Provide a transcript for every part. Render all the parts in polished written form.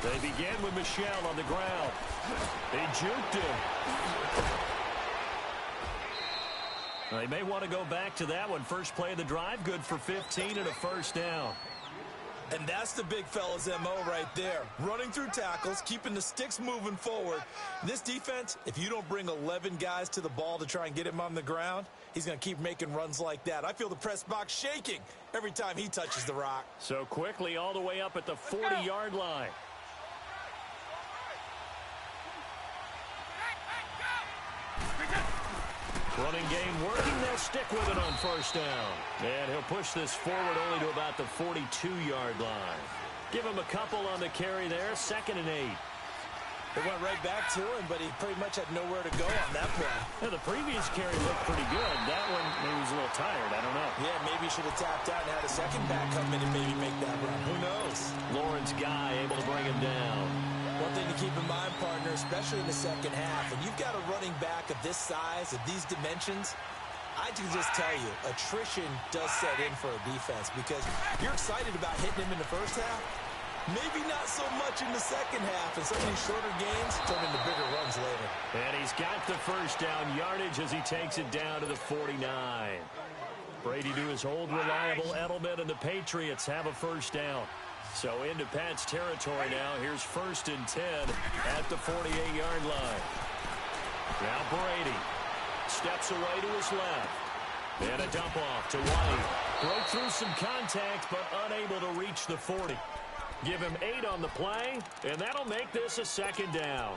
They begin with Michel on the ground. He juked him. They may want to go back to that one. First play of the drive, good for 15 and a first down. And that's the big fella's MO right there. Running through tackles, keeping the sticks moving forward. This defense, if you don't bring 11 guys to the ball to try and get him on the ground, he's going to keep making runs like that. I feel the press box shaking every time he touches the rock. So quickly all the way up at the 40-yard line. Running game working. They'll stick with it on first down. And he'll push this forward only to about the 42-yard line. Give him a couple on the carry there. 2nd and 8. It went right back to him, but he pretty much had nowhere to go on that play. Yeah, the previous carry looked pretty good. That one, maybe he was a little tired. I don't know. Yeah, maybe he should have tapped out and had a second back come in and maybe make that run. Who knows? Lawrence Guy able to bring him down. One thing to keep in mind, partner, especially in the second half, when you've got a running back of this size, of these dimensions, I can just tell you, attrition does set in for a defense because you're excited about hitting him in the first half. Maybe not so much in the second half, and some of these shorter games turn into bigger runs later. And he's got the first down yardage as he takes it down to the 49. Brady to his old reliable Edelman, and the Patriots have a first down. So into Pat's territory now. Here's 1st and 10 at the 48-yard line. Now Brady steps away to his left. And a dump off to White. Broke through some contact, but unable to reach the 40. Give him 8 on the play, and that'll make this a 2nd down.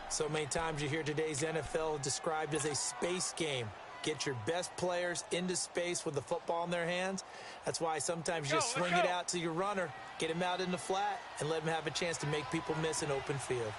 So many times you hear today's NFL described as a space game. Get your best players into space with the football in their hands. That's why sometimes you just swing it out to your runner, get him out in the flat, and let him have a chance to make people miss an open field.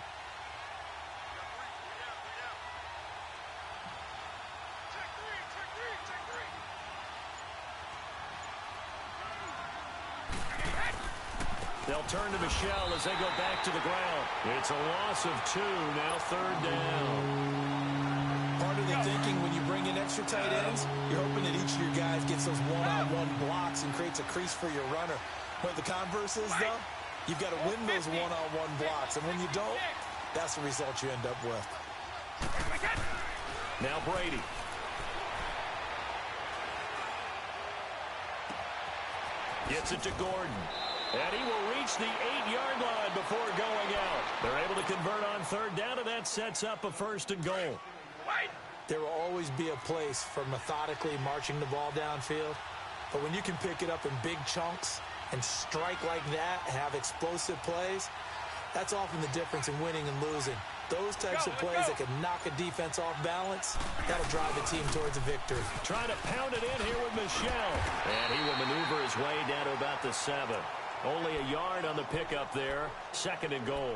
They'll turn to Michel as they go back to the ground. It's a loss of 2, now 3rd down. Part of the thinking when you bring in extra tight ends, you're hoping that each of your guys gets those one-on-one blocks and creates a crease for your runner. But the converse is, though, you've got to win those one-on-one blocks. And when you don't, that's the result you end up with. Now Brady. Gets it to Gordon. And he will reach the 8-yard line before going out. They're able to convert on 3rd down, and that sets up a 1st and goal. There will always be a place for methodically marching the ball downfield. But when you can pick it up in big chunks and strike like that, have explosive plays, that's often the difference in winning and losing. Those types of plays that can knock a defense off balance, that'll drive the team towards a victory. Trying to pound it in here with Michel. And he will maneuver his way down to about the 7. Only a yard on the pickup there. 2nd and goal.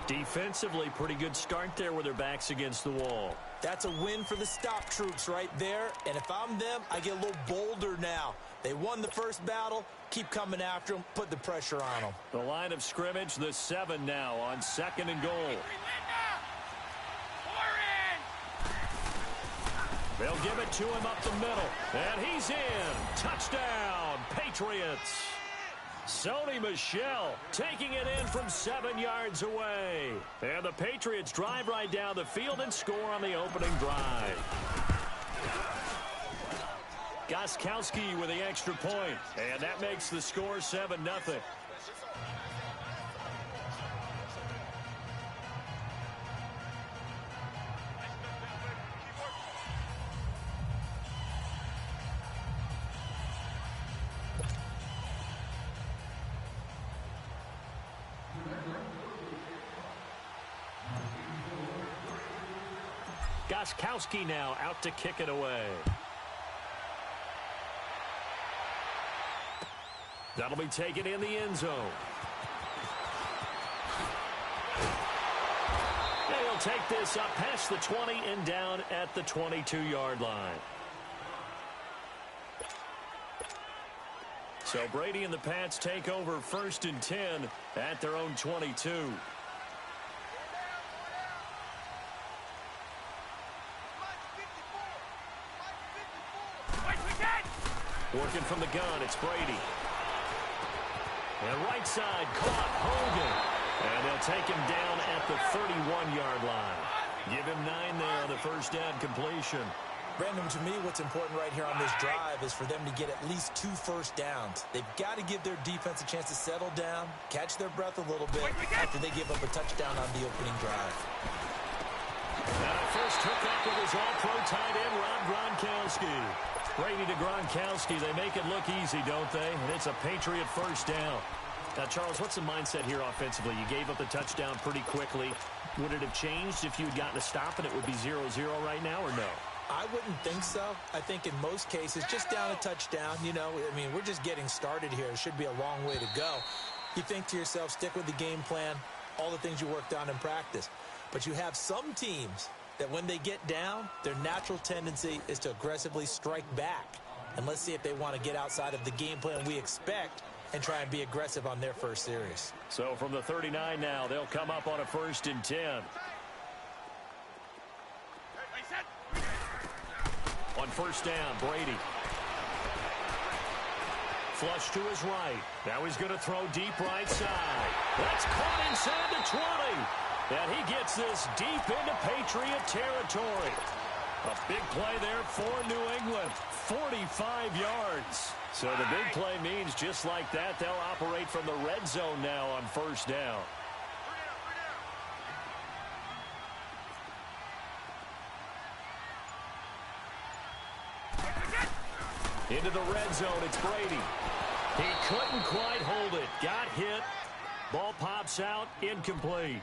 Defensively, pretty good start there with their backs against the wall. That's a win for the stop troops right there. And if I'm them, I get a little bolder now. They won the first battle. Keep coming after them. Put the pressure on them. The line of scrimmage, the 7 now on 2nd and goal. They'll give it to him up the middle. And he's in. Touchdown, Patriots. Sony Michel taking it in from 7 yards away. And the Patriots drive right down the field and score on the opening drive. Gostkowski with the extra point. And that makes the score 7-0. Gostkowski now out to kick it away. That'll be taken in the end zone. And he'll take this up past the 20 and down at the 22-yard line. So Brady and the Pats take over 1st and 10 at their own 22. Working from the gun, it's Brady. And right side caught Hogan. And they'll take him down at the 31-yard line. Give him 9 there on the first down completion. Brandon, to me, what's important right here on this drive is for them to get at least 2 first downs. They've got to give their defense a chance to settle down, catch their breath a little bit after they give up a touchdown on the opening drive. And a first hookup with his all-pro tight end, Rob Gronkowski. Brady to Gronkowski. They make it look easy, don't they? And it's a Patriot first down. Now, Charles, what's the mindset here offensively? You gave up the touchdown pretty quickly. Would it have changed if you had gotten a stop and it would be 0-0 right now, or no? I wouldn't think so. I think in most cases, just down a touchdown, you know, I mean, we're just getting started here. It should be a long way to go. You think to yourself, stick with the game plan, all the things you worked on in practice. But you have some teams that when they get down, their natural tendency is to aggressively strike back. And let's see if they want to get outside of the game plan we expect and try and be aggressive on their first series. So from the 39 now, they'll come up on a 1st and 10. On first down, Brady. Flush to his right. Now he's going to throw deep right side. That's caught inside the 20. And he gets this deep into Patriot territory. A big play there for New England. 45 yards. So the big play means just like that, they'll operate from the red zone now on first down. Into the red zone, it's Brady. He couldn't quite hold it. Got hit. Ball pops out, incomplete.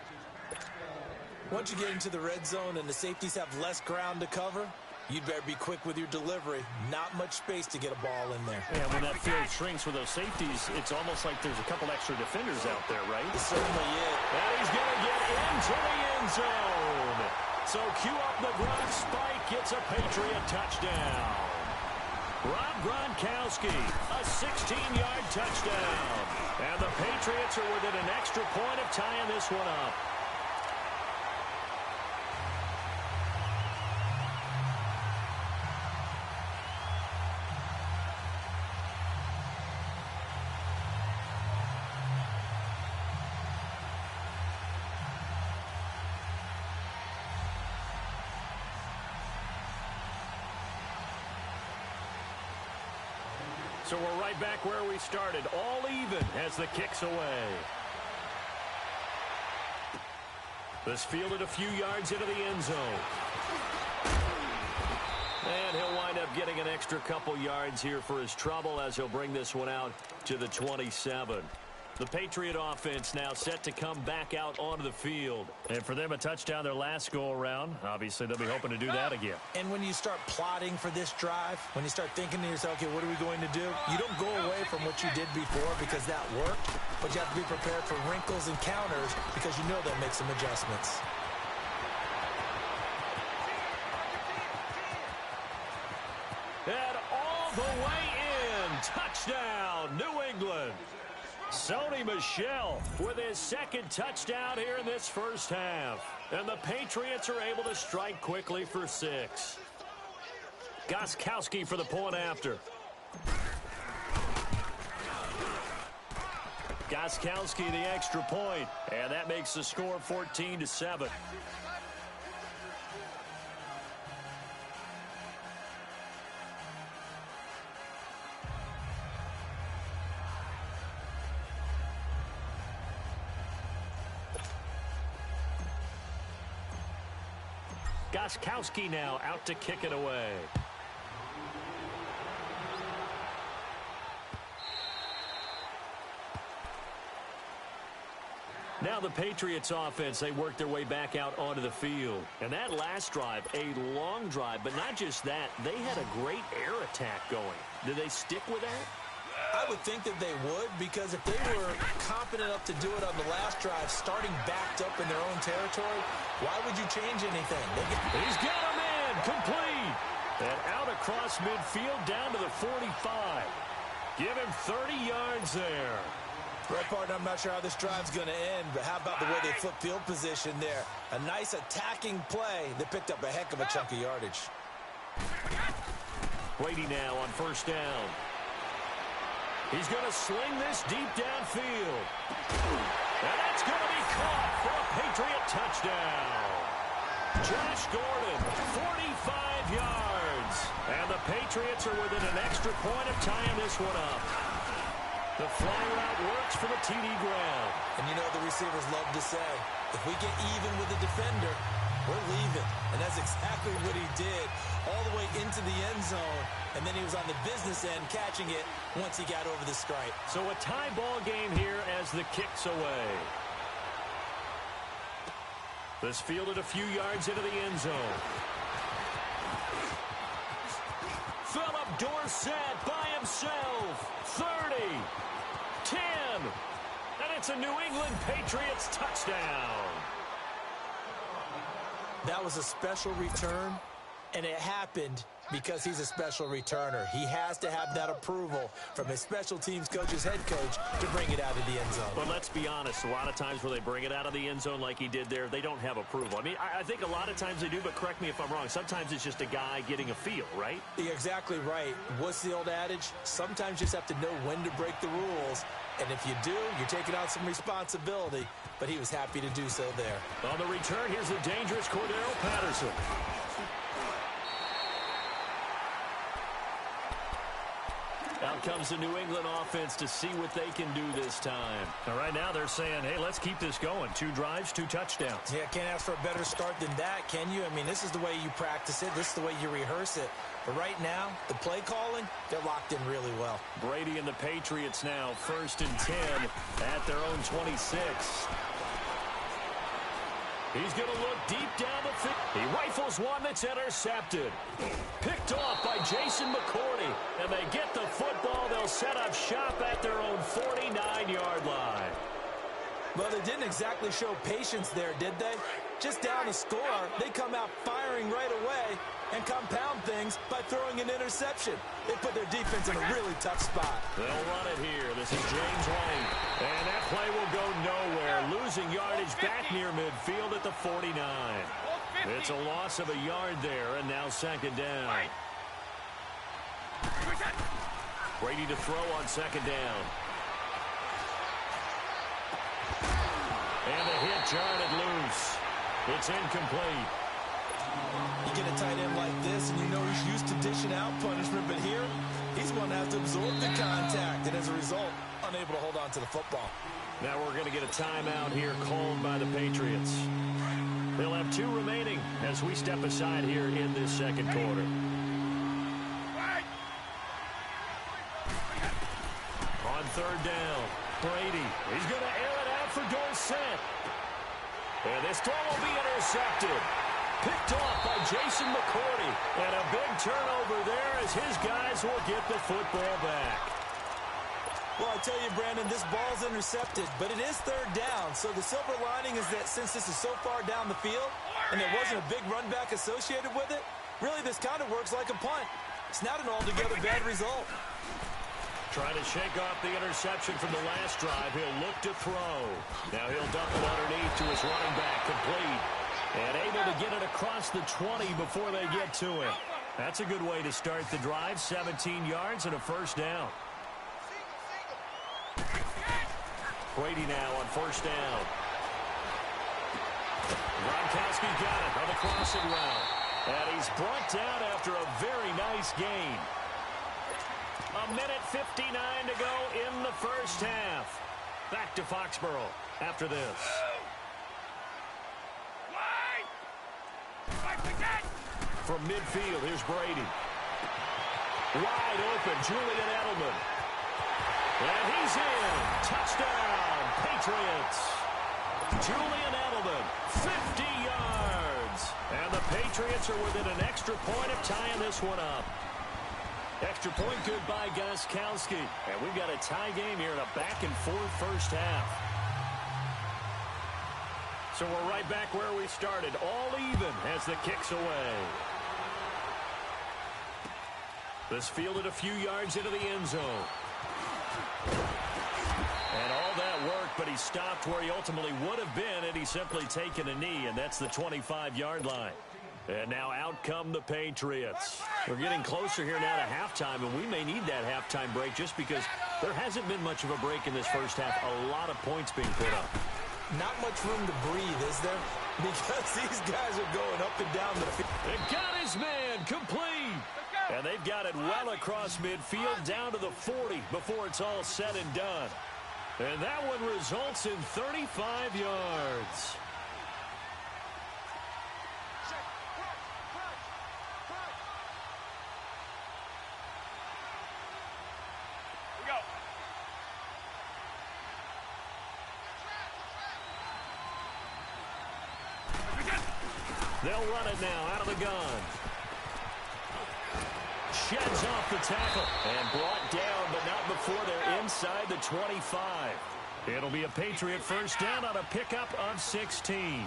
Once you get into the red zone and the safeties have less ground to cover, you'd better be quick with your delivery. Not much space to get a ball in there. Yeah, when that field shrinks with those safeties, it's almost like there's a couple extra defenders out there, right? It certainly is. And he's going to get into the end zone. So cue up the Gronk spike. Gets a Patriot touchdown. Rob Gronkowski, a 16-yard touchdown. And the Patriots are within an extra point of tying this one up. So we're right back where we started, all even as the kick's away. This fielded a few yards into the end zone. And he'll wind up getting an extra couple yards here for his trouble as he'll bring this one out to the 27. The Patriot offense now set to come back out onto the field. And for them, a touchdown their last go-around. Obviously, they'll be hoping to do that again. And when you start plotting for this drive, when you start thinking to yourself, okay, what are we going to do? You don't go away from what you did before because that worked, but you have to be prepared for wrinkles and counters because you know they'll make some adjustments. And all the way in. Touchdown, New England. Sony Michel with his second touchdown here in this first half. And the Patriots are able to strike quickly for 6. Gostkowski for the point after. Gostkowski the extra point. And that makes the score 14-7. Gostkowski now out to kick it away. Now the Patriots offense, they work their way back out onto the field. And that last drive, a long drive, but not just that, they had a great air attack going. Did they stick with that? I would think that they would, because if they were confident enough to do it on the last drive, starting backed up in their own territory, why would you change anything? He's got a man, complete. And out across midfield down to the 45. Give him 30 yards there. Well, partner, I'm not sure how this drive's going to end, but how about the way they flip field position there? A nice attacking play that picked up a heck of a chunk of yardage. Brady now on first down. He's going to sling this deep downfield. And that's going to be caught for a Patriot touchdown. Josh Gordon, 45 yards. And the Patriots are within an extra point of tying this one up. The fly route works for the TD ground. And you know the receivers love to say, if we get even with the defender, we're leaving. And that's exactly what he did all the way into the end zone. And then he was on the business end catching it once he got over the stripe. So a tie ball game here as the kick's away. This fielded a few yards into the end zone. Philip Dorsett by himself. 30. 10. And it's a New England Patriots touchdown. That was a special return, and it happened because he's a special returner. He has to have that approval from his special teams coach's head coach to bring it out of the end zone. But let's be honest, a lot of times when they bring it out of the end zone like he did there, they don't have approval. I mean, I think a lot of times they do, but correct me if I'm wrong. Sometimes it's just a guy getting a feel, right? You're exactly right. What's the old adage? Sometimes you just have to know when to break the rules. And if you do, you're taking on some responsibility. But he was happy to do so there. On the return, here's the dangerous Cordero Patterson. Out comes the New England offense to see what they can do this time. Now, right now, they're saying, hey, let's keep this going. 2 drives, 2 touchdowns. Yeah, can't ask for a better start than that, can you? I mean, this is the way you practice it. This is the way you rehearse it. But right now, the play calling, they're locked in really well. Brady and the Patriots now, 1st and 10 at their own 26. He's going to look deep down the field. He rifles one that's intercepted. Picked off by Jason McCourty. And they get the football. They'll set up shop at their own 49-yard line. Well, they didn't exactly show patience there, did they? Just down a score, they come out firing right away and compound things by throwing an interception. They put their defense in a really tough spot. They'll run it here. This is James White. And that play will go nowhere. Losing yardage back near midfield at the 49. It's a loss of a yard there, and now 2nd down. Brady to throw on 2nd down. And the hit jarred it loose. It's incomplete. You get a tight end like this, and you know he's used to dishing out punishment, but here, he's going to have to absorb the contact, and as a result, unable to hold on to the football. Now we're going to get a timeout here called by the Patriots. They'll have 2 remaining as we step aside here in this 2nd quarter. On 3rd down, Brady. He's going to air it out for Dorsett. And this throw will be intercepted. Picked off by Jason McCourty. And a big turnover there as his guys will get the football back. Well, I tell you, Brandon, this ball's intercepted, but it is 3rd down. So the silver lining is that since this is so far down the field and there wasn't a big run back associated with it, really this kind of works like a punt. It's not an altogether bad result. Trying to shake off the interception from the last drive. He'll look to throw. Now he'll dump it underneath to his running back, complete. And able to get it across the 20 before they get to it. That's a good way to start the drive. 17 yards and a 1st down. Brady now on 1st down. Gronkowski got it on the crossing route. And he's brought down after a very nice gain. 1:59 to go in the 1st half. Back to Foxborough after this. From midfield, here's Brady. Wide open, Julian Edelman. And he's in. Touchdown, Patriots. Julian Edelman, 50 yards. And the Patriots are within an extra point of tying this one up. Extra point good by Gostkowski. And we've got a tie game here in a back-and-forth 1st half. So we're right back where we started, all even as the kick's away. This fielded a few yards into the end zone. And all that worked, but he stopped where he ultimately would have been had he simply taken a knee, and that's the 25-yard line. And now out come the Patriots. We're getting closer here now to halftime, and we may need that halftime break just because there hasn't been much of a break in this first half. A lot of points being put up. Not much room to breathe, is there? Because these guys are going up and down the field. They got his man complete. And they've got it well across midfield down to the 40 before it's all said and done. And that one results in 35 yards. They'll run it now out of the gun. Sheds off the tackle and brought down, but not before they're inside the 25. It'll be a Patriot first down on a pickup of 16.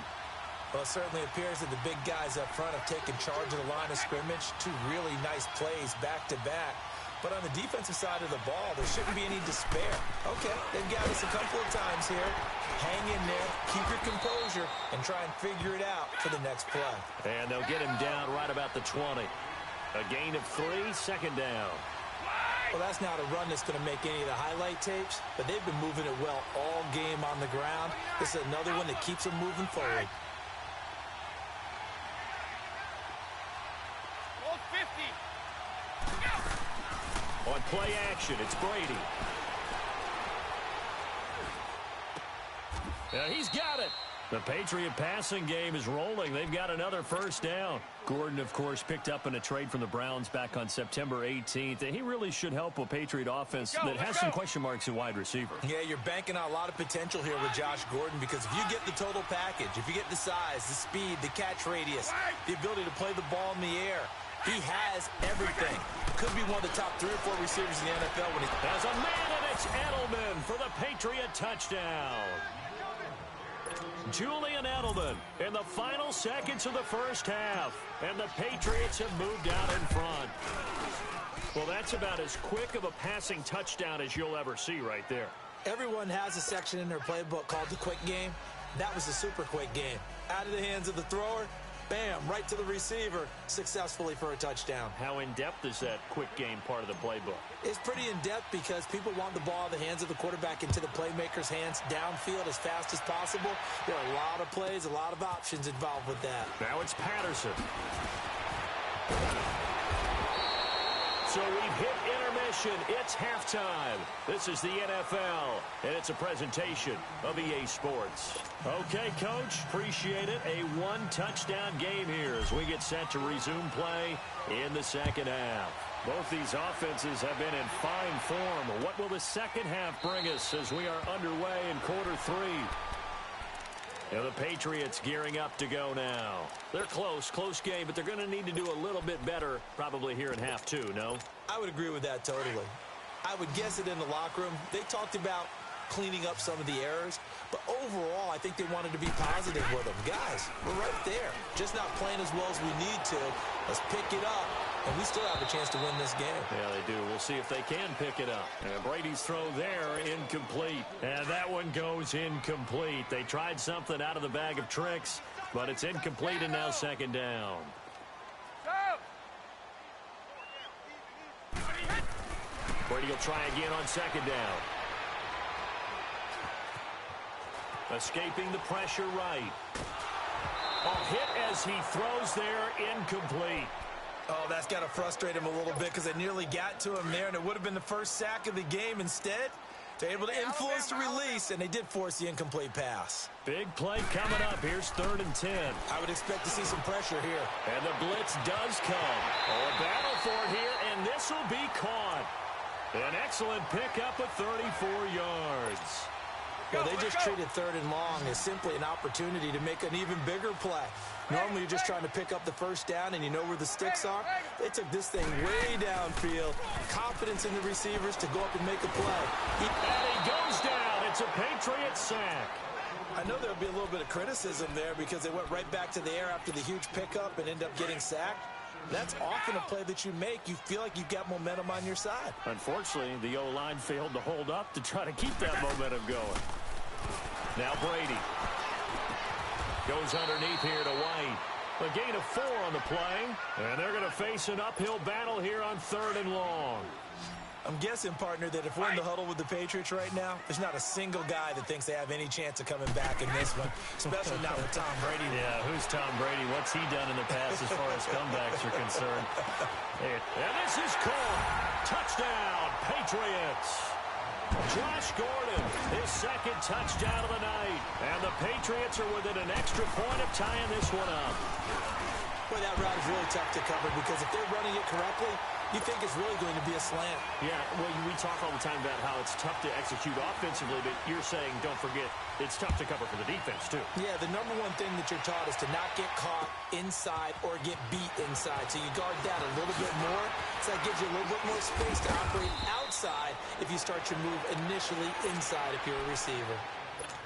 Well, it certainly appears that the big guys up front have taken charge of the line of scrimmage. Two really nice plays back-to-back. But on the defensive side of the ball, there shouldn't be any despair. Okay, they've got us a couple of times here. Hang in there, keep your composure, and try and figure it out for the next play. And they'll get him down right about the 20. A gain of 3, second down. Well, that's not a run that's going to make any of the highlight tapes, but they've been moving it well all game on the ground. This is another one that keeps them moving forward. On play action, it's Brady. He's got it. The Patriot passing game is rolling. They've got another first down. Gordon, of course, picked up in a trade from the Browns back on September 18th. And he really should help a Patriot offense that has some question marks at wide receiver. Yeah, you're banking on a lot of potential here with Josh Gordon because if you get the total package, if you get the size, the speed, the catch radius, the ability to play the ball in the air, he has everything. Could be one of the top 3 or 4 receivers in the NFL when he has a man, and it's Edelman for the Patriot touchdown. Julian Edelman in the final seconds of the first half. And the Patriots have moved out in front. Well, that's about as quick of a passing touchdown as you'll ever see right there. Everyone has a section in their playbook called the quick game. That was the super quick game. Out of the hands of the thrower, bam, right to the receiver, successfully for a touchdown. How in-depth is that quick game part of the playbook? It's pretty in-depth because people want the ball in the hands of the quarterback into the playmaker's hands downfield as fast as possible. There are a lot of plays, a lot of options involved with that. Now it's Patterson. So we've hit intermission. It's halftime. This is the NFL, and it's a presentation of EA Sports. Okay, Coach, appreciate it. A one-touchdown game here as we get set to resume play in the second half. Both these offenses have been in fine form. What will the second half bring us as we are underway in quarter 3? Now the Patriots gearing up to go now. They're close game, but they're going to need to do a little bit better probably here in half 2, no? I would agree with that totally. I would guess it in the locker room. They talked about cleaning up some of the errors, but overall I think they wanted to be positive with them. Guys, we're right there. Just not playing as well as we need to. Let's pick it up, and we still have a chance to win this game. Yeah, they do. We'll see if they can pick it up. And Brady's throw there, incomplete. And that one goes incomplete. They tried something out of the bag of tricks, but it's incomplete and now second down. Brady will try again on second down. Escaping the pressure right. A hit as he throws there, incomplete. Oh, that's got to frustrate him a little bit because they nearly got to him there, and it would have been the first sack of the game. Instead, they're able to influence the release, and they did force the incomplete pass. Big play coming up. Here's 3rd and 10. I would expect to see some pressure here. And the blitz does come. Oh, a battle for it here, and this will be caught. An excellent pickup of 34 yards. Well, they just treated 3rd and long as simply an opportunity to make an even bigger play. Normally, you're just trying to pick up the first down, and you know where the sticks are. They took this thing way downfield. Confidence in the receivers to go up and make a play. And he goes down. It's a Patriot sack. I know there'll be a little bit of criticism there because they went right back to the air after the huge pickup and end up getting sacked. That's often a play that you make. You feel like you've got momentum on your side. Unfortunately, the O-line failed to hold up to try to keep that momentum going. Now Brady goes underneath here to White. A gain of 4 on the play, and they're going to face an uphill battle here on 3rd and long. I'm guessing, partner, that if we're in the huddle with the Patriots right now, there's not a single guy that thinks they have any chance of coming back in this one, especially not with Tom Brady. Yeah, who's Tom Brady? What's he done in the past as far as comebacks are concerned? And this is called touchdown, Patriots. Josh Gordon, his 2nd touchdown of the night. And the Patriots are within an extra point of tying this one up. Boy, that route is really tough to cover because if they're running it correctly, you think it's really going to be a slant. Yeah, well, we talk all the time about how it's tough to execute offensively, but you're saying, don't forget, it's tough to cover for the defense, too. Yeah, the number one thing that you're taught is to not get caught inside or get beat inside. So you guard that a little bit more. So that gives you a little bit more space to operate outside if you start your move initially inside if you're a receiver.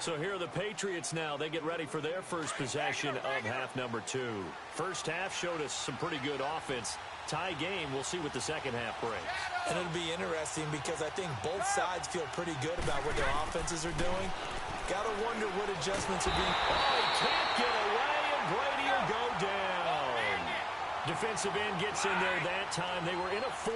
So here are the Patriots now. They get ready for their first possession of half number 2. First half showed us some pretty good offense. Tie game, we'll see what the second half brings. And it'll be interesting because I think both sides feel pretty good about what their offenses are doing. Got to wonder what adjustments are being... Oh, he can't get away, and Brady will go down. Defensive end gets in there that time. They were in a 4-3.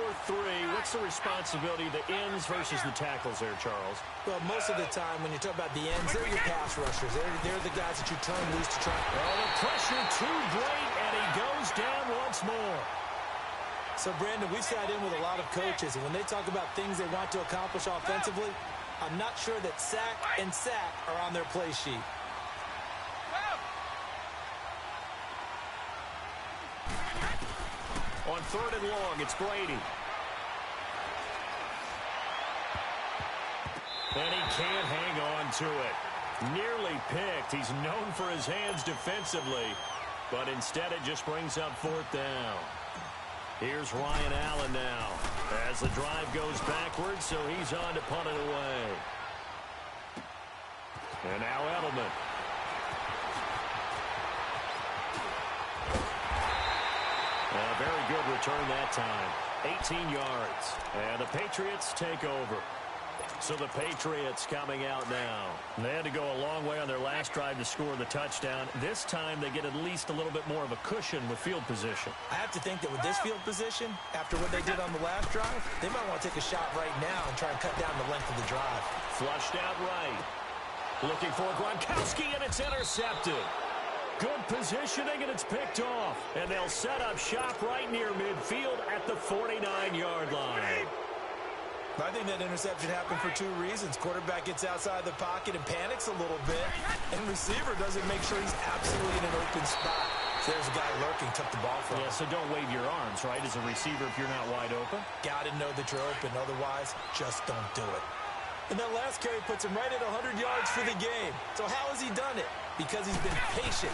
What's the responsibility of the ends versus the tackles there, Charles? Well, most of the time when you talk about the ends, they're your pass rushers. They're the guys that you turn loose to try. Oh, the pressure too great, and he goes down once more. So, Brandon, we've sat in with a lot of coaches, and when they talk about things they want to accomplish offensively, I'm not sure that sack and sack are on their play sheet. On 3rd and long, it's Brady. And he can't hang on to it. Nearly picked. He's known for his hands defensively, but instead it just brings up 4th down. Here's Ryan Allen now as the drive goes backwards, so he's on to punt it away. And now Edelman. A very good return that time. 18 yards. And the Patriots take over. So the Patriots coming out now. They had to go a long way on their last drive to score the touchdown. This time they get at least a little bit more of a cushion with field position. I have to think that with this field position, after what they did on the last drive, they might want to take a shot right now and try and cut down the length of the drive. Flushed out right. Looking for Gronkowski, and it's intercepted. Good positioning, and it's picked off. And they'll set up shop right near midfield at the 49-yard line. I think that interception happened for 2 reasons. Quarterback gets outside the pocket and panics a little bit, and receiver doesn't make sure he's absolutely in an open spot. So there's a guy lurking, took the ball from him. Yeah, so don't wave your arms, right, as a receiver if you're not wide open. Got to know that you're open. Otherwise, just don't do it. And that last carry puts him right at 100 yards for the game. So how has he done it? Because he's been patient,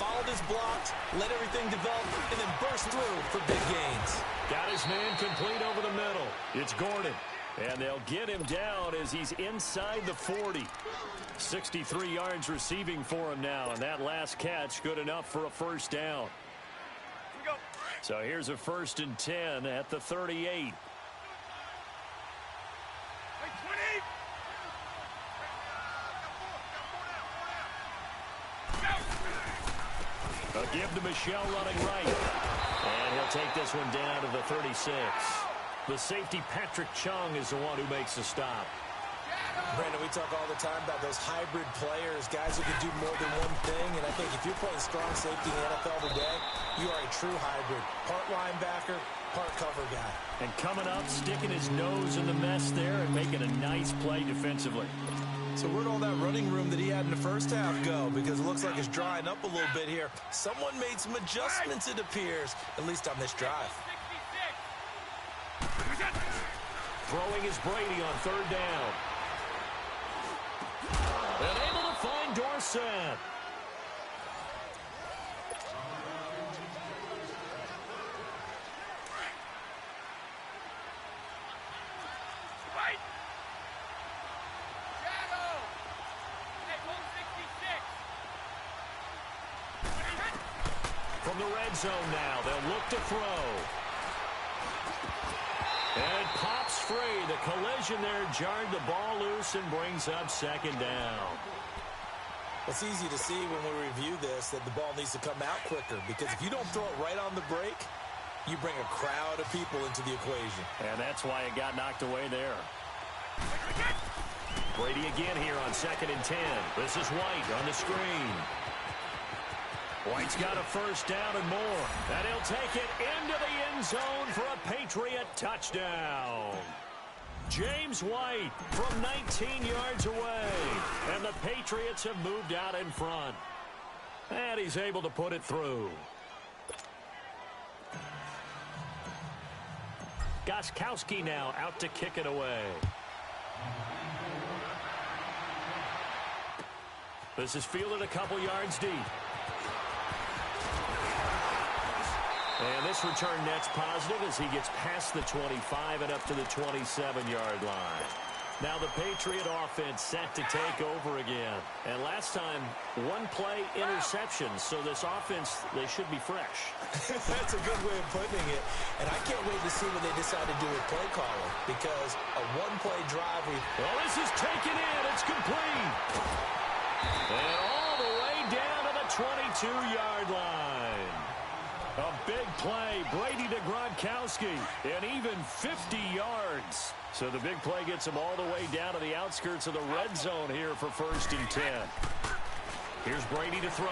followed his blocks, let everything develop, and then burst through for big gains. Got his man complete over the middle. It's Gordon. And they'll get him down as he's inside the 40. 63 yards receiving for him now. And that last catch good enough for a first down. So here's a 1st and 10 at the 38. A give to Michelle running right. And he'll take this one down to the 36. The safety, Patrick Chung, is the one who makes the stop. Brandon, we talk all the time about those hybrid players, guys who can do more than one thing. And I think if you're playing strong safety in the NFL today, you are a true hybrid. Part linebacker, part cover guy. And coming up, sticking his nose in the mess there and making a nice play defensively. So where'd all that running room that he had in the first half go? Because it looks like it's drying up a little bit here. Someone made some adjustments, it appears, at least on this drive. Throwing is Brady on 3rd down. And able to find Dorsett. From the red zone now, they'll look to throw. And it pops free. The collision there jarred the ball loose and brings up 2nd down. It's easy to see when we review this that the ball needs to come out quicker, because if you don't throw it right on the break, you bring a crowd of people into the equation. And that's why it got knocked away there. Brady again here on 2nd and 10. This is White on the screen. White's got a first down and more. And he'll take it into the end zone for a Patriot touchdown. James White from 19 yards away. And the Patriots have moved out in front. And he's able to put it through. Gostkowski now out to kick it away. This is fielded a couple yards deep. And this return net's positive as he gets past the 25 and up to the 27-yard line. Now the Patriot offense set to take over again. And last time, one play interception. So this offense, they should be fresh. That's a good way of putting it. And I can't wait to see what they decide to do with play calling, because a one-play drive. Well, this is taken in. It's complete. And all the way down to the 22-yard line. A big play. Brady to Gronkowski. And even 50 yards. So the big play gets him all the way down to the outskirts of the red zone here for 1st and 10. Here's Brady to throw.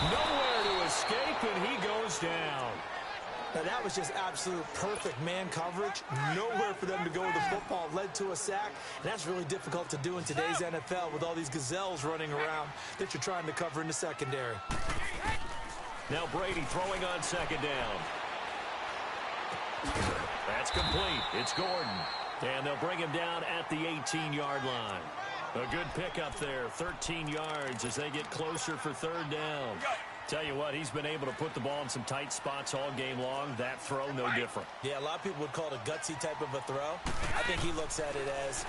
Nowhere to escape, and he goes down. Now that was just absolute perfect man coverage. Nowhere for them to go with the football. Led to a sack. And that's really difficult to do in today's NFL with all these gazelles running around that you're trying to cover in the secondary. Now Brady throwing on 2nd down. That's complete. It's Gordon. And they'll bring him down at the 18-yard line. A good pickup there. 13 yards as they get closer for 3rd down. Tell you what, he's been able to put the ball in some tight spots all game long. That throw, no different. Yeah, a lot of people would call it a gutsy type of a throw. I think he looks at it as,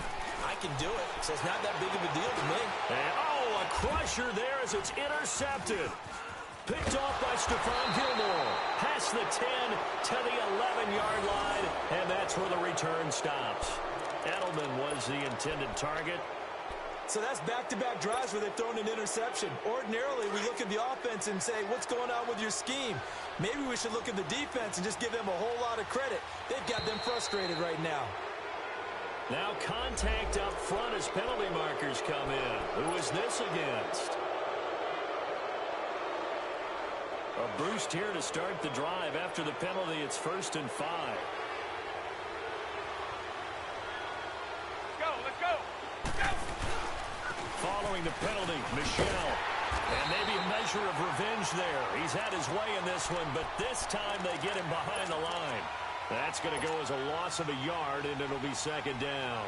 I can do it, so it's not that big of a deal to me. And, a crusher there as it's intercepted. Picked off by Stephon Gilmore. Past the 10 to the 11-yard line, and that's where the return stops. Edelman was the intended target. So that's back-to-back drives where they've thrown an interception. Ordinarily, we look at the offense and say, what's going on with your scheme? Maybe we should look at the defense and just give them a whole lot of credit. They've got them frustrated right now. Now contact up front as penalty markers come in. Who is this against? A boost here to start the drive. After the penalty, it's 1st and 5. Let's go. Following the penalty, Michel. And maybe a measure of revenge there. He's had his way in this one, but this time they get him behind the line. That's going to go as a loss of a yard, and it'll be 2nd down.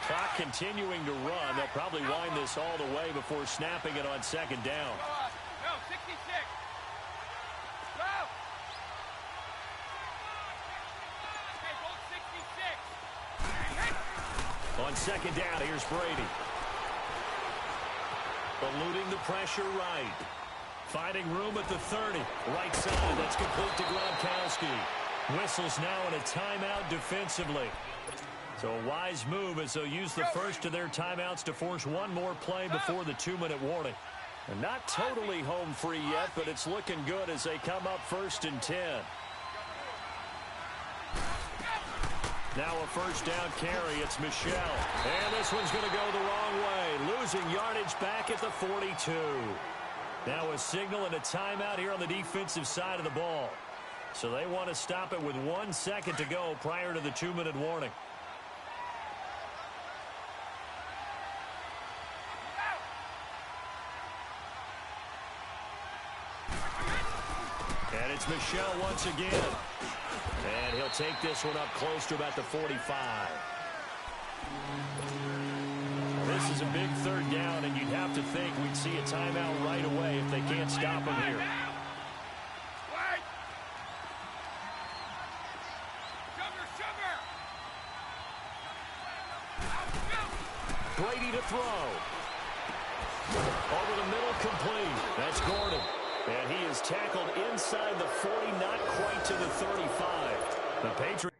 Clock continuing to run. They'll probably wind this all the way before snapping it on 2nd down. Go, 66. Go. Okay, go 66. On 2nd down, here's Brady. Eluding the pressure right. Finding room at the 30. Right side, that's complete to Gronkowski. Whistles now in a timeout defensively. So a wise move as they'll use the first of their timeouts to force one more play before the 2-minute warning. And not totally home free yet, but it's looking good as they come up 1st and 10. Now a 1st down carry. It's Michel. And this one's going to go the wrong way. Losing yardage back at the 42. Now a signal and a timeout here on the defensive side of the ball. So they want to stop it with 1 second to go prior to the 2-minute warning. And it's Michel once again. And he'll take this one up close to about the 45. This is a big 3rd down, and you'd have to think we'd see a timeout right away if they can't stop him here. Brady to throw. Over the middle, complete. That's Gordon. And he is tackled inside the 40, not quite to the 35. The Patriots